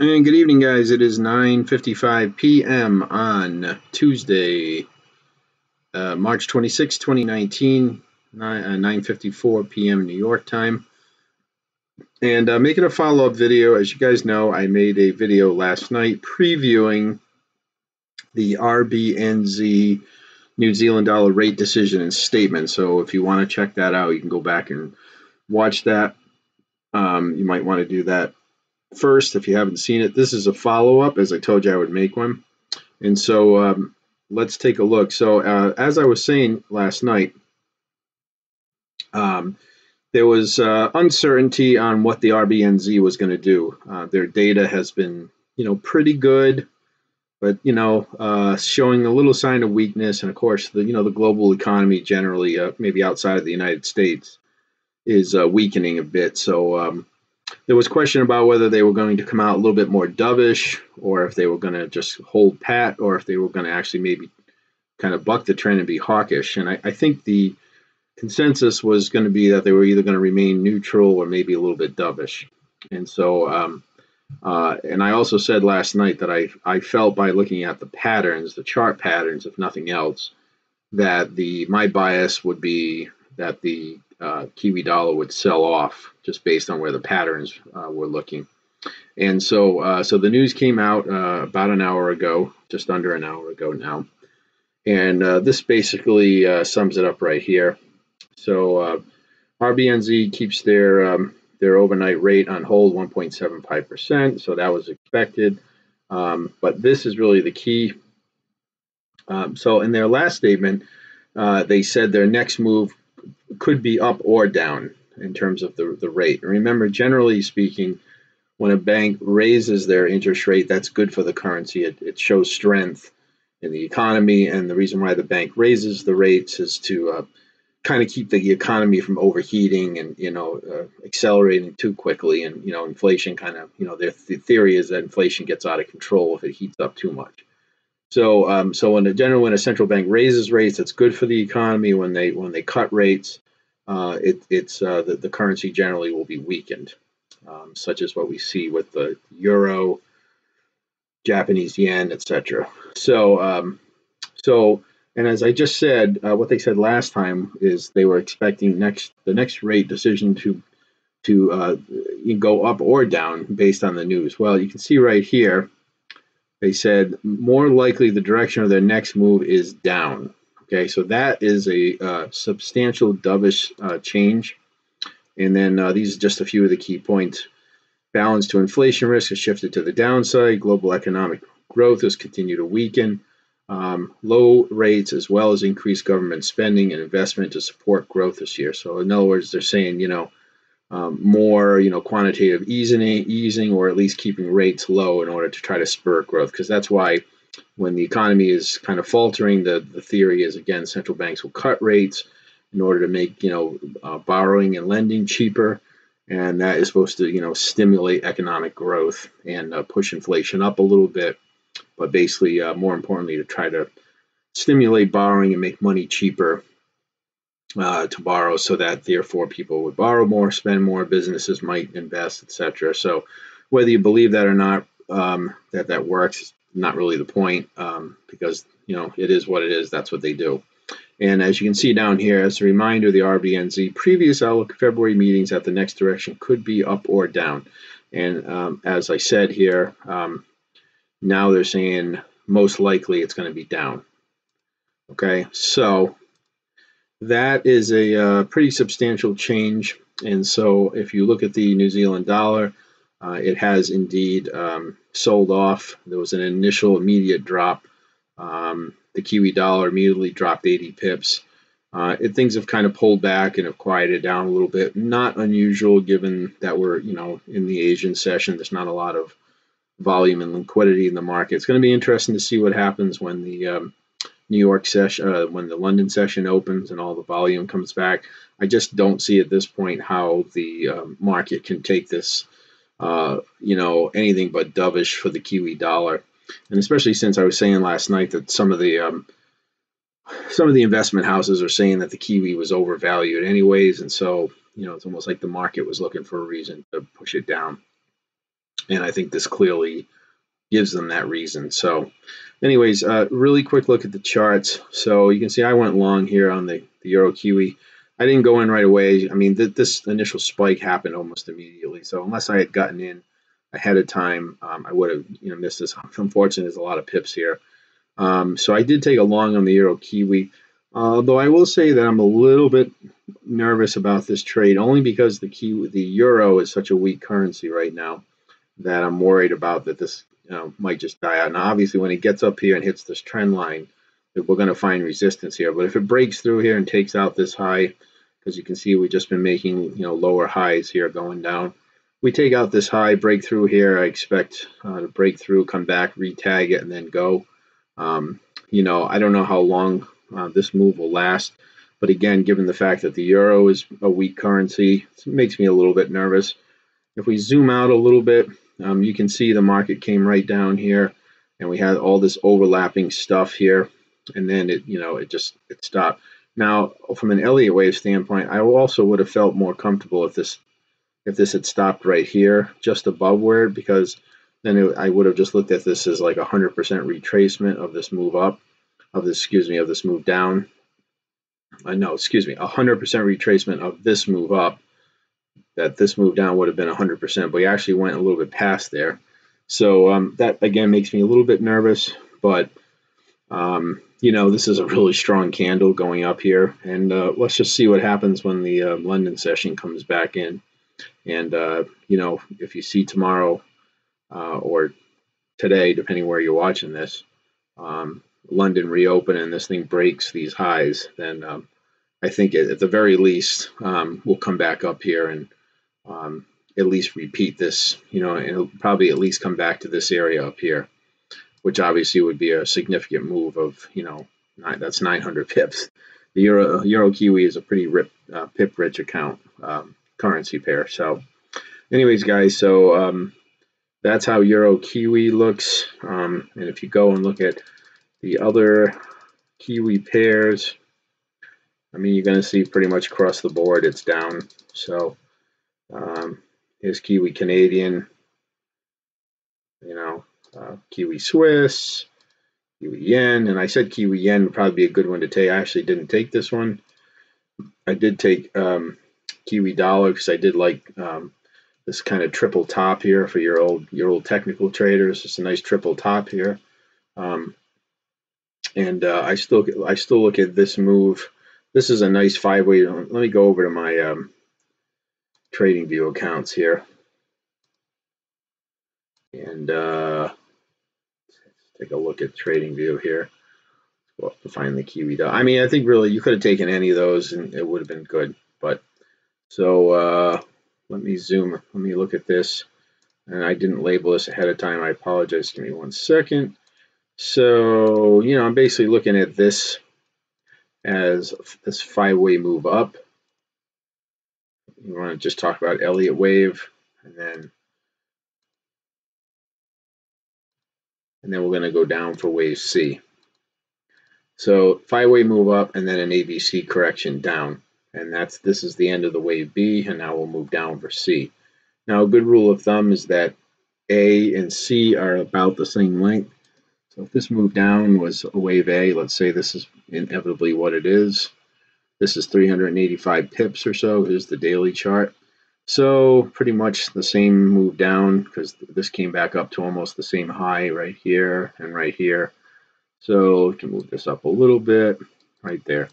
And good evening, guys. It is 9:55 p.m. on Tuesday, March 26, 2019, 9:54 p.m. New York time. And making a follow-up video. As you guys know, I made a video last night previewing the RBNZ New Zealand dollar rate decision and statement. So if you want to check that out, you can go back and watch that. You might want to do that first if you haven't seen it. This is a follow-up, as I told you I would make one. And so let's take a look. So as I was saying last night, there was uncertainty on what the RBNZ was going to do. Their data has been, pretty good, but showing a little sign of weakness. And of course, the global economy generally, maybe outside of the United States, is weakening a bit. So there was question about whether they were going to come out a little bit more dovish, or if they were going to just hold pat, or if they were going to actually maybe kind of buck the trend and be hawkish. And I think the consensus was going to be that they were either going to remain neutral or maybe a little bit dovish. And so, and I also said last night that I felt by looking at the patterns, the chart patterns, if nothing else, that my bias would be that the Kiwi dollar would sell off just based on where the patterns were looking. And so the news came out about an hour ago, just under an hour ago now. And this basically sums it up right here. So RBNZ keeps their overnight rate on hold 1.75%. So that was expected. But this is really the key. So in their last statement, they said their next move could be up or down in terms of the rate. Remember, generally speaking, when a bank raises their interest rate, that's good for the currency. It shows strength in the economy, and the reason why the bank raises the rates is to kind of keep the economy from overheating and accelerating too quickly. And inflation kind of the theory is that inflation gets out of control if it heats up too much. So when a central bank raises rates, it's good for the economy. When they cut rates, the currency generally will be weakened, such as what we see with the euro, Japanese yen, etc. And as I just said, what they said last time is they were expecting the next rate decision to go up or down based on the news. Well, you can see right here, they said more likely the direction of their next move is down. Okay, so that is a substantial dovish change. And then these are just a few of the key points. Balance to inflation risk has shifted to the downside. Global economic growth has continued to weaken. Low rates as well as increased government spending and investment to support growth this year. So in other words, they're saying, more, quantitative easing, or at least keeping rates low in order to try to spur growth. Because that's why when the economy is kind of faltering, the theory is, again, central banks will cut rates in order to make, borrowing and lending cheaper. And that is supposed to, stimulate economic growth and push inflation up a little bit. But basically, more importantly, to try to stimulate borrowing and make money cheaper to borrow, so that therefore people would borrow more, spend more, businesses might invest, etc. So whether you believe that or not, that works is not really the point, because it is what it is. That's what they do. And as you can see down here, as a reminder, the RBNZ previous outlook February meetings at the next direction could be up or down. And as I said here, now they're saying most likely it's going to be down. Okay, so that is a pretty substantial change. And so if you look at the New Zealand dollar, it has indeed sold off. There was an initial immediate drop. The Kiwi dollar immediately dropped 80 pips. Things have kind of pulled back and have quieted down a little bit. Not unusual given that we're in the Asian session. There's not a lot of volume and liquidity in the market. It's going to be interesting to see what happens when the New York session, when the London session opens and all the volume comes back. I just don't see at this point how the market can take this, anything but dovish for the Kiwi dollar. And especially since I was saying last night that some of the investment houses are saying that the Kiwi was overvalued anyways, and so it's almost like the market was looking for a reason to push it down. and I think this clearly gives them that reason. So anyways, really quick look at the charts. So you can see I went long here on the Euro Kiwi. I didn't go in right away. I mean, this initial spike happened almost immediately. So unless I had gotten in ahead of time, I would have missed this. Unfortunately, there's a lot of pips here. So I did take a long on the Euro Kiwi. Though I will say that I'm a little bit nervous about this trade, only because the euro is such a weak currency right now that I'm worried about that this might just die out. Now, obviously, when it gets up here and hits this trend line, we're going to find resistance here. But if it breaks through here and takes out this high, because you can see we've just been making lower highs here going down. We take out this high, break through here. I expect to break through, come back, retag it, and then go. I don't know how long this move will last. But again, given the fact that the euro is a weak currency, it makes me a little bit nervous. If we zoom out a little bit, you can see the market came right down here, and we had all this overlapping stuff here, and then it stopped. Now, from an Elliott wave standpoint, I also would have felt more comfortable if this had stopped right here, just above where, because then I would have just looked at this as like 100% retracement of this move up, of this move down. No, excuse me, 100% retracement of this move up. That this move down would have been 100%, but we actually went a little bit past there. So that again makes me a little bit nervous, but this is a really strong candle going up here, and let's just see what happens when the London session comes back in. And if you see tomorrow or today, depending where you're watching this, London reopen and this thing breaks these highs, then I think at the very least we'll come back up here and at least repeat this, and it'll probably at least come back to this area up here, which obviously would be a significant move of, that's 900 pips. The Euro Kiwi is a pretty pip rich account currency pair. So anyways, guys, so that's how Euro Kiwi looks. And if you go and look at the other Kiwi pairs, I mean, you're going to see pretty much across the board it's down. So here's Kiwi Canadian, Kiwi Swiss, Kiwi Yen, and I said Kiwi Yen would probably be a good one to take. I actually didn't take this one. I did take Kiwi Dollar because I did like this kind of triple top here for your old technical traders. It's a nice triple top here, and I still look at this move. This is a nice 5-way. Let me go over to my trading view accounts here, and take a look at trading view here. Well, to find the Kiwi Dollar. I mean, I think really you could have taken any of those and it would have been good. But so let me zoom. Let me look at this. And I didn't label this ahead of time. I apologize. Give me 1 second. So, I'm basically looking at this as this 5-way move up. You want to just talk about Elliott wave, and then we're going to go down for wave C. So 5-way move up, and then an ABC correction down, and this is the end of the wave B, and now we'll move down for C. Now, a good rule of thumb is that A and C are about the same length. So if this move down was a wave A, let's say this is inevitably what it is. This is 385 pips or so. Here's the daily chart. So pretty much the same move down, because this came back up to almost the same high right here and right here. So we can move this up a little bit right there.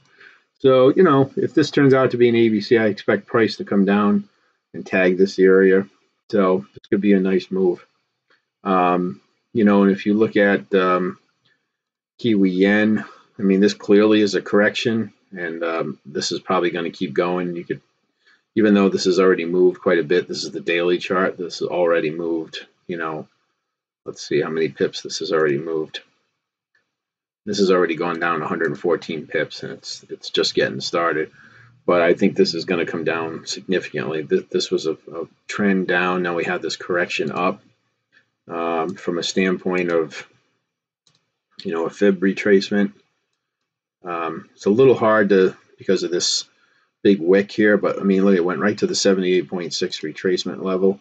So, if this turns out to be an ABC, I expect price to come down and tag this area. So this could be a nice move. And if you look at Kiwi Yen, I mean, this clearly is a correction, and this is probably going to keep going. You could, even though this has already moved quite a bit, this is the daily chart. This has already moved, let's see how many pips this has already moved. This has already gone down 114 pips, and it's just getting started. But I think this is going to come down significantly. This was a trend down. Now we have this correction up from a standpoint of, a fib retracement. It's a little hard because of this big wick here, but I mean, look, it went right to the 78.6 retracement level,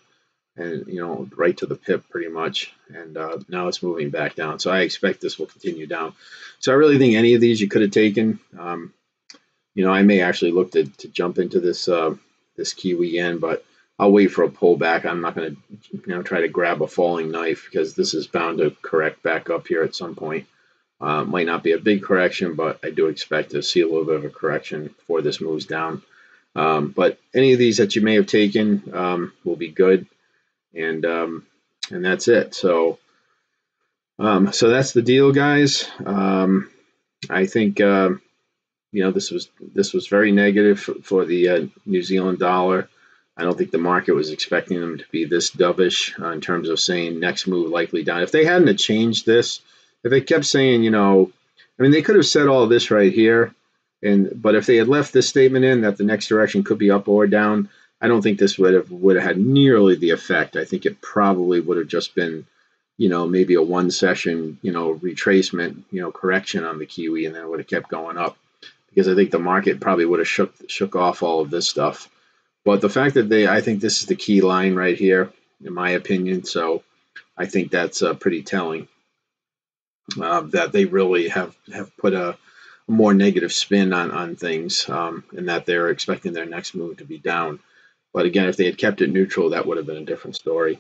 and right to the pip pretty much, and now it's moving back down. So I expect this will continue down. So I really think any of these you could have taken. I may actually look to jump into this Kiwi yen, but I'll wait for a pullback. I'm not going to try to grab a falling knife, because this is bound to correct back up here at some point. Might not be a big correction, but I do expect to see a little bit of a correction before this moves down. But any of these that you may have taken will be good, and that's it. So that's the deal, guys. I think this was very negative for the New Zealand dollar. I don't think the market was expecting them to be this dovish in terms of saying next move likely down. If they hadn't changed this, if they kept saying, they could have said all this right here, but if they had left this statement in that the next direction could be up or down, I don't think this would have had nearly the effect. I think it probably would have just been, maybe a one session, retracement, correction on the Kiwi, and then it would have kept going up, because I think the market probably would have shook off all of this stuff. But the fact that I think this is the key line right here, in my opinion. So I think that's pretty telling, that they really have put a more negative spin on things, and that they're expecting their next move to be down. But again, if they had kept it neutral, that would have been a different story.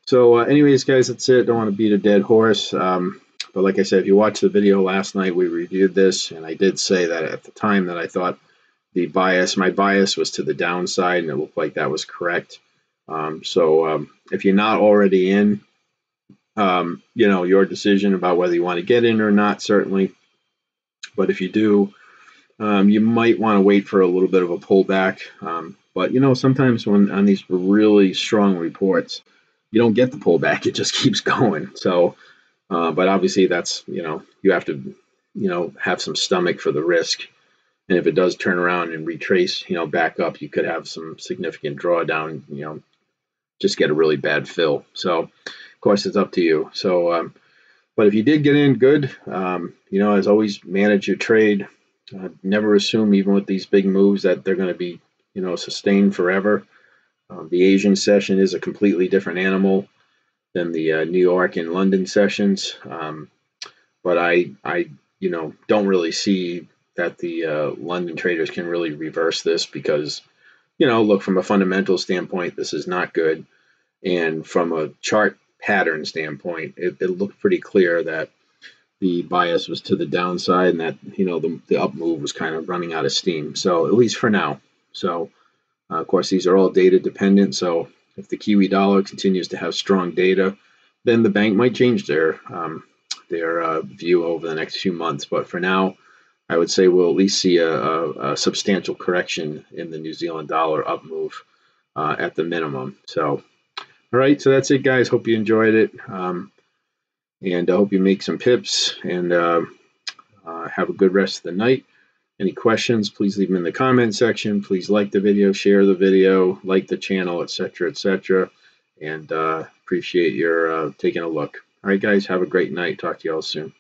So anyways, guys, that's it. Don't want to beat a dead horse. But like I said, if you watched the video last night, we reviewed this, and I did say that at the time that I thought my bias was to the downside, and it looked like that was correct. So if you're not already in, your decision about whether you want to get in or not, certainly. But if you do, you might want to wait for a little bit of a pullback. But sometimes on these really strong reports, you don't get the pullback; it just keeps going. So, but obviously that's you have to have some stomach for the risk. And if it does turn around and retrace, back up, you could have some significant drawdown, just get a really bad fill. So, of course, it's up to you. So, but if you did get in, good. As always, manage your trade. Never assume, even with these big moves, that they're going to be, sustained forever. The Asian session is a completely different animal than the New York and London sessions. But I don't really see that the London traders can really reverse this, because, look, from a fundamental standpoint, this is not good. And from a chart pattern standpoint, it looked pretty clear that the bias was to the downside, and that, the up move was kind of running out of steam. So at least for now. So, of course, these are all data dependent. So if the Kiwi dollar continues to have strong data, then the bank might change their view over the next few months. But for now, I would say we'll at least see a substantial correction in the New Zealand dollar up move at the minimum. So, all right, so that's it, guys. Hope you enjoyed it, and I hope you make some pips, and have a good rest of the night. Any questions, please leave them in the comment section. Please like the video, share the video, like the channel, etc., and appreciate your taking a look. All right, guys, have a great night. Talk to you all soon.